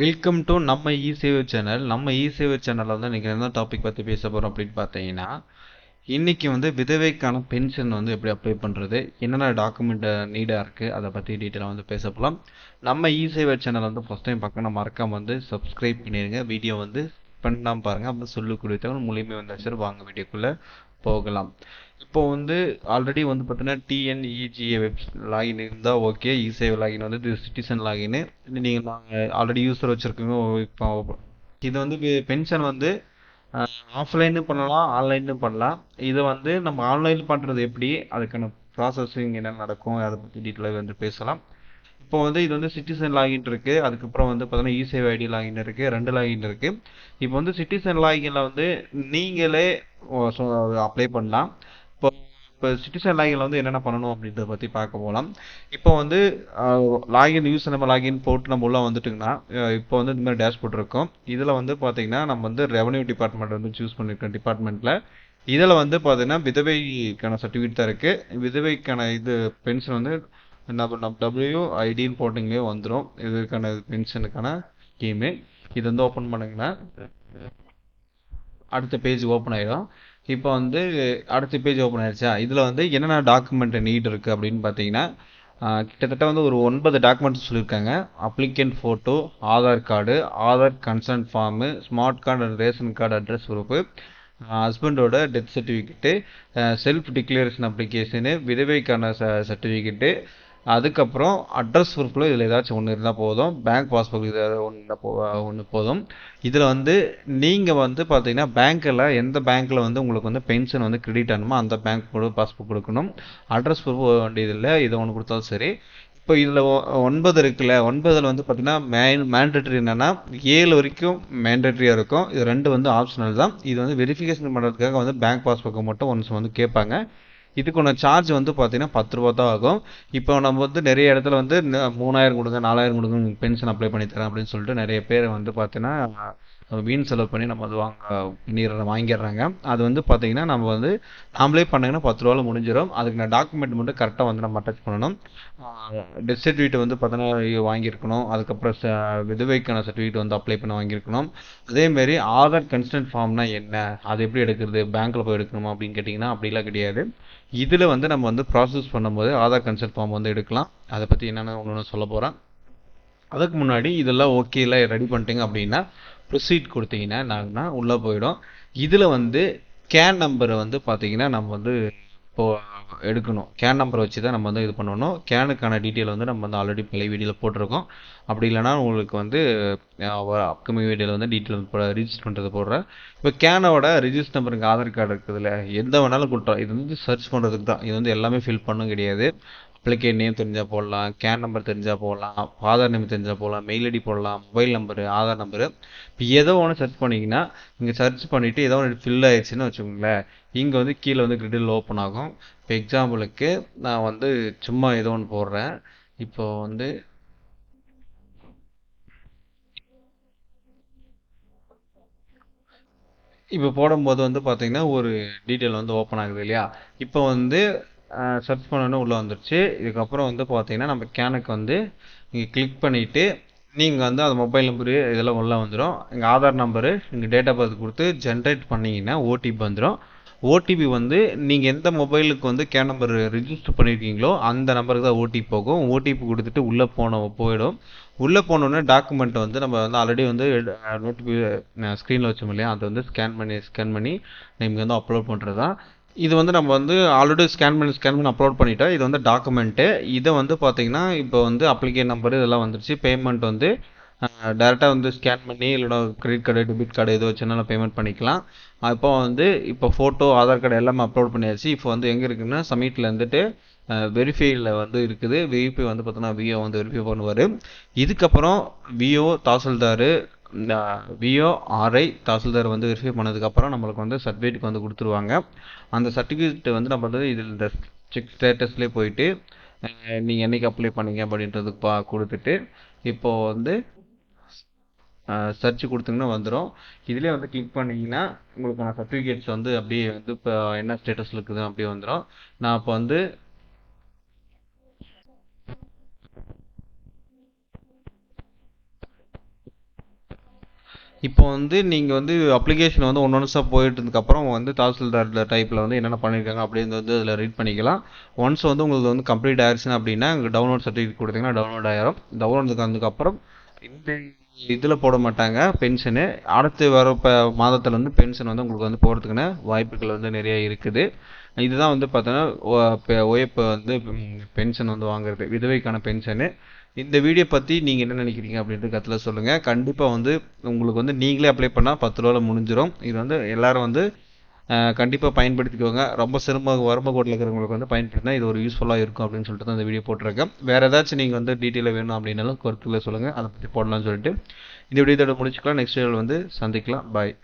Welcome to நம்ம இ-சேவை channel. நம்ம இ-சேவை சேனலில் வந்து இன்றைக்கி என்ன டாபிக் பற்றி பேச போகிறோம் அப்படின்னு பார்த்தீங்கன்னா, இன்றைக்கி வந்து விதவைக்கான பென்ஷன் வந்து எப்படி அப்ளை பண்ணுறது, என்னென்ன டாக்குமெண்ட் நீடாக இருக்குது, அதை பற்றி டீட்டெயிலாக வந்து பேச போகலாம். நம்ம இ-சேவை சேனல் வந்து ஃபஸ்ட் டைம் பார்க்கணும், மறக்காம வந்து சப்ஸ்கிரைப் பண்ணிடுங்க. வீடியோ வந்து பண்ணாமல் பாருங்கள், அப்போ சொல்லக்கூடிய தகவல் மூலியமே வந்தாச்சு. வாங்க வீடியோக்குள்ளே போகலாம். இப்போ வந்து ஆல்ரெடி வந்து பார்த்தீங்கன்னா டிஎன்இஜிஏ லாகின் இருந்தால் ஓகே. இ-சேவை லாகின் வந்து இது சிட்டிசன் லாகின். நீங்கள் ஆல்ரெடி யூஸர் வச்சுருக்கீங்க. இப்போ இது வந்து பென்ஷன் வந்து ஆஃப்லைனும் பண்ணலாம், ஆன்லைனும் பண்ணலாம். இதை வந்து நம்ம ஆன்லைன் பண்ணுறது எப்படி, அதுக்கான ப்ராசஸிங் என்ன நடக்கும், அதை பற்றி டீட்டெயிலாக வந்து பேசலாம். இப்போ வந்து இது வந்து சிட்டிசன் லாகின் இருக்குது. அதுக்கப்புறம் வந்து பார்த்தீங்கன்னா இ-சேவை ஐடி லாகின் இருக்குது. 2 லாகின் இருக்குது. இப்போ வந்து சிட்டிசன் லாகினில் வந்து நீங்களே அப்ளை பண்ணலாம். இப்போ இப்போ சிட்டிசன் லாகினில் வந்து என்னென்ன பண்ணணும் அப்படின்றத பற்றி பார்க்க போகலாம். இப்போ வந்து லாகின் யூஸ் நம்ம லாகின் போட்டு நம்ம உள்ளே வந்துட்டுங்கன்னா, இப்போ வந்து இந்த மாதிரி டேஷ்போர்ட் இருக்கும். இதில் வந்து பார்த்தீங்கன்னா நம்ம வந்து ரெவன்யூ டிபார்ட்மெண்ட் வந்து சூஸ் பண்ணியிருக்கோம். டிபார்ட்மெண்ட்டில் இதில் வந்து பார்த்தீங்கன்னா விதவைக்கான சர்டிஃபிகேட் தான் இருக்குது. விதவைக்கான இது பென்ஷன் வந்து நம்ம டபிள்யூஐடின்னு போட்டிங்களே வந்துடும். இதுக்கான பென்ஷனுக்கான ஸ்கீமு. இது வந்து ஓப்பன் பண்ணுங்கன்னா அடுத்த பேஜ் ஓப்பன் ஆகிடும். இப்போ வந்து அடுத்த பேஜ் ஓப்பன் ஆயிடுச்சா, இதில் வந்து என்னென்ன டாக்குமெண்ட் நீட் இருக்குது அப்படின்னு பார்த்தீங்கன்னா, கிட்டத்தட்ட வந்து ஒரு 9 டாக்குமெண்ட்ஸ் சொல்லியிருக்காங்க. Applicant photo, Aadhaar card, Aadhaar consent form, smart card and ration card address proof, ஹஸ்பண்டோட death certificate, self declaration application, விதவைக்கான சர்டிஃபிகேட்டு, அதுக்கப்புறம் அட்ரஸ் ப்ரூஃபில் இதில் ஏதாச்சும் ஒன்று இருந்தால் போதும். பேங்க் பாஸ்புக் இது ஒன்று போதும். இதில் வந்து நீங்கள் வந்து பார்த்தீங்கன்னா பேங்க்கில் எந்த பேங்க்கில் வந்து உங்களுக்கு வந்து பென்ஷன் வந்து கிரெடிட் ஆகணுமோ அந்த பேங்க் கூட பாஸ்புக் கொடுக்கணும். அட்ரஸ் ப்ரூஃப் வேண்டியதில்லை, இதை ஒன்று கொடுத்தாலும் சரி. இப்போ இதில் 9 இருக்குல்ல, 9ல் வந்து பார்த்தீங்கன்னா மேண்டட்ரி என்னென்னா 7 வரைக்கும் மேண்டட்ரியாக இருக்கும். இது 2 வந்து ஆப்ஷனல் தான். இது வந்து வெரிஃபிகேஷன் பண்ணுறதுக்காக வந்து பேங்க் பாஸ்புக்கை மட்டும் ஒன்ஸ் வந்து கேட்பாங்க. இதுக்கான சார்ஜ் வந்து பார்த்தீங்கன்னா 10 ரூபா தான் ஆகும். இப்போ நம்ம வந்து நிறைய இடத்துல வந்து 3000 கொடுங்க, 4000 கொடுங்க, பென்ஷன் அப்ளை பண்ணி தரேன் அப்படின்னு சொல்லிட்டு நிறைய பேர் வந்து பார்த்தீங்கன்னா வீண் செலவு பண்ணி நம்ம அது வாங்கிடுறாங்க. அது வந்து பார்த்தீங்கன்னா நம்ம வந்து நாமளே பண்ணிங்கன்னா 10 ரூபாவில் முடிஞ்சிடும். அதுக்கு நான் டாக்குமெண்ட் மட்டும் கரெக்டாக வந்து நம்ம அட்டாச் பண்ணணும். டெத் சர்டிஃபிகேட் வந்து பார்த்தீங்கன்னா வாங்கியிருக்கணும். அதுக்கப்புறம் விதவைக்கான சர்டிஃபிகேட் வந்து அப்ளை பண்ண வாங்கியிருக்கணும். அதேமாரி ஆதார் கன்சர்ன் ஃபார்ம்னா என்ன, அது எப்படி எடுக்கிறது, பேங்க்கில் போய் எடுக்கணுமா அப்படின்னு கேட்டிங்கன்னா அப்படிலாம் கிடையாது. இதில் வந்து நம்ம வந்து ப்ராசஸ் பண்ணும்போது ஆதார் கன்சர்ன் ஃபார்ம் வந்து எடுக்கலாம். அதை பற்றி என்னென்ன ஒன்று சொல்ல போகிறேன். அதுக்கு முன்னாடி இதெல்லாம் ஓகேல ரெடி பண்ணிட்டீங்க அப்படின்னா ப்ரொசீட் கொடுத்தீங்கன்னா என்னன்னா உள்ளே போயிடும். இதில் வந்து கேன் நம்பரை வந்து பார்த்தீங்கன்னா நம்ம வந்து இப்போது எடுக்கணும். கேன் நம்பரை வச்சு தான் நம்ம வந்து இது பண்ணணும். கேனுக்கான டீட்டெயில் வந்து நம்ம வந்து ஆல்ரெடி பழைய வீடியோவில் போட்டிருக்கோம். அப்படி இல்லைனா உங்களுக்கு வந்து அப்கமிங் வீடியோவில் வந்து டீட்டெயில் ரிஜிஸ்டர் பண்ணுறது போடுறேன். இப்போ கேனோட ரிஜிஸ்டர் நம்பருக்கு ஆதார் கார்டு இருக்குதுல்ல, எந்த வேணாலும் கொடுத்தோம். இது வந்து சர்ச் பண்ணுறதுக்கு தான். இது வந்து எல்லாமே ஃபில் பண்ணும் கிடையாது. அப்ளிகேட் நேம் தெரிஞ்சால் போடலாம், கேன் நம்பர் தெரிஞ்சால் போடலாம், ஆதார் நேம் தெரிஞ்சால் போடலாம், மெயில் ஐடி போடலாம், மொபைல் நம்பரு, ஆதார் நம்பரு. இப்போ ஏதோ ஒன்று சர்ச் பண்ணிங்கன்னா இங்கே சர்ச் பண்ணிவிட்டு ஏதோ ஒன்று ஃபில் ஆயிடுச்சுன்னு வச்சுக்கோங்களேன், இங்கே வந்து கீழே வந்து கிரிடில் ஓப்பன் ஆகும். இப்போ எக்ஸாம்பிளுக்கு நான் வந்து சும்மா ஏதோ ஒன்று போடுறேன். இப்போ வந்து இப்போ போடும்போது வந்து பார்த்தீங்கன்னா ஒரு டீட்டெயில் வந்து ஓப்பன் ஆகுது இல்லையா. இப்போ வந்து சர்ச் பண்ணணும் உள்ளே வந்துருச்சு. இதுக்கப்புறம் வந்து பார்த்தீங்கன்னா நம்ம கேனுக்கு வந்து நீங்கள் கிளிக் பண்ணிவிட்டு நீங்கள் வந்து அது மொபைல் நம்பரு இதெல்லாம் உள்ளே வந்துடும். எங்கள் ஆதார் நம்பரு நீங்கள் டேட் ஆஃப் பர்த் கொடுத்து ஜென்ரேட் பண்ணிங்கன்னா ஓடிபி வந்துடும். ஓடிபி வந்து நீங்கள் எந்த மொபைலுக்கு வந்து கேன் நம்பர் ரிஜிஸ்டர் பண்ணியிருக்கீங்களோ அந்த நம்பருக்கு தான் ஓடிபி போகும். ஓடிபி கொடுத்துட்டு உள்ளே போயிடும். உள்ளே போனோடனே டாக்குமெண்ட் வந்து நம்ம வந்து ஆல்ரெடி வந்து நோட்டிபி ஸ்க்ரீனில் வச்சோம் இல்லையா, அதை வந்து ஸ்கேன் பண்ணி நீங்கள் வந்து அப்லோட் பண்ணுறது தான். இது வந்து நம்ம வந்து ஆல்ரெடி ஸ்கேன் பண்ணி அப்லோட் பண்ணிட்டா இது வந்து டாக்குமெண்ட்டு. இதை வந்து பார்த்தீங்கன்னா இப்போ வந்து அப்ளிகேஷன் நம்பர் இதெல்லாம் வந்துருச்சு. பேமெண்ட் வந்து டேரெக்டாக வந்து ஸ்கேன் பண்ணி இல்லைனா கிரெடிட் கார்டு, டெபிட் கார்டு எது வச்சுனாலும் பேமெண்ட் பண்ணிக்கலாம். இப்போ வந்து இப்போ ஃபோட்டோ, ஆதார் கார்டு எல்லாமே அப்லோட் பண்ணியாச்சு. இப்போ வந்து எங்கே இருக்குன்னா சப்மிட்டில் இருந்துட்டு வெரிஃபைல வந்து இருக்குது. வெரிஃபை வந்து பார்த்தோன்னா விஓ வந்து வெரிஃபை பண்ணுவார். இதுக்கப்புறம் VO, tahsildar, VO, RI, tahsildar வந்து வெரிஃபை பண்ணதுக்கப்புறம் நம்மளுக்கு வந்து சர்டிஃபிகேட் வந்து கொடுத்துருவாங்க. அந்த சர்டிஃபிகேட் வந்து நம்ம வந்து இதில் இந்த செக் ஸ்டேட்டஸ்லேயே போயிட்டு நீங்கள் என்றைக்கு அப்ளை பண்ணீங்க அப்படின்றது கொடுத்துட்டு இப்போது வந்து சர்ச் கொடுத்தீங்கன்னா வந்துடும். இதிலே வந்து கிளிக் பண்ணிங்கன்னா உங்களுக்கான சர்டிஃபிகேட்ஸ் வந்து அப்படியே வந்து இப்போ என்ன ஸ்டேட்டஸில் இருக்குது அப்படியே வந்துடும். நான் இப்போ வந்து இப்போ வந்து நீங்கள் வந்து அப்ளிகேஷன் வந்து ஒன்ஸாக போயிட்டதுக்கப்புறம் வந்து தாசில்தார் டைப்பில் வந்து என்னென்ன பண்ணியிருக்காங்க அப்படின்னு வந்து அதில் ரீட் பண்ணிக்கலாம். ஒன்ஸ் வந்து உங்களுக்கு வந்து கம்ப்ளீட் ஆயிடுச்சுன்னா அப்படின்னா அங்கே டவுன்லோட் சர்டிஃபிகேட் கொடுத்தீங்கன்னா டவுன்லோட் ஆயிரும். டவுன்லோட் ஆனதுக்கப்புறம் இந்த இதில் போட மாட்டாங்க பென்ஷனு. அடுத்து வர மாதத்தில் வந்து பென்ஷன் வந்து உங்களுக்கு வந்து போகிறதுக்கான வாய்ப்புகள் வந்து நிறைய இருக்குது. இதுதான் வந்து பார்த்தோன்னா ஒய்ஃபை வந்து பென்ஷன் வந்து வாங்குறது, விதவைக்கான பென்ஷனு. இந்த வீடியோ பற்றி நீங்கள் என்ன நினைக்கிறீங்க அப்படின்ட்டு கருத்துல சொல்லுங்கள். கண்டிப்பாக வந்து உங்களுக்கு வந்து நீங்களே அப்ளை பண்ணால் 10 ரூபாவில் முடிஞ்சிடும். இது வந்து எல்லாரும் வந்து கண்டிப்பாக பயன்படுத்திக்கோங்க. ரொம்ப வறுமை கோட்டில் இருக்கிறவங்களுக்கு வந்து பயன்படுத்தினா இது ஒரு யூஸ்ஃபுல்லாக இருக்கும் அப்படின்னு சொல்லிட்டு தான் இந்த வீடியோ போட்டிருக்கேன். வேறு ஏதாச்சும் நீங்கள் வந்து டீட்டெயிலாக வேணும் அப்படின்னாலும் கருத்துக்களை சொல்லுங்கள், அதை பற்றி போடலாம்னு சொல்லிட்டு இந்த வீடியோட முடிச்சுக்கலாம். நெக்ஸ்ட் வீடியோவில் வந்து சந்திக்கலாம். பாய்.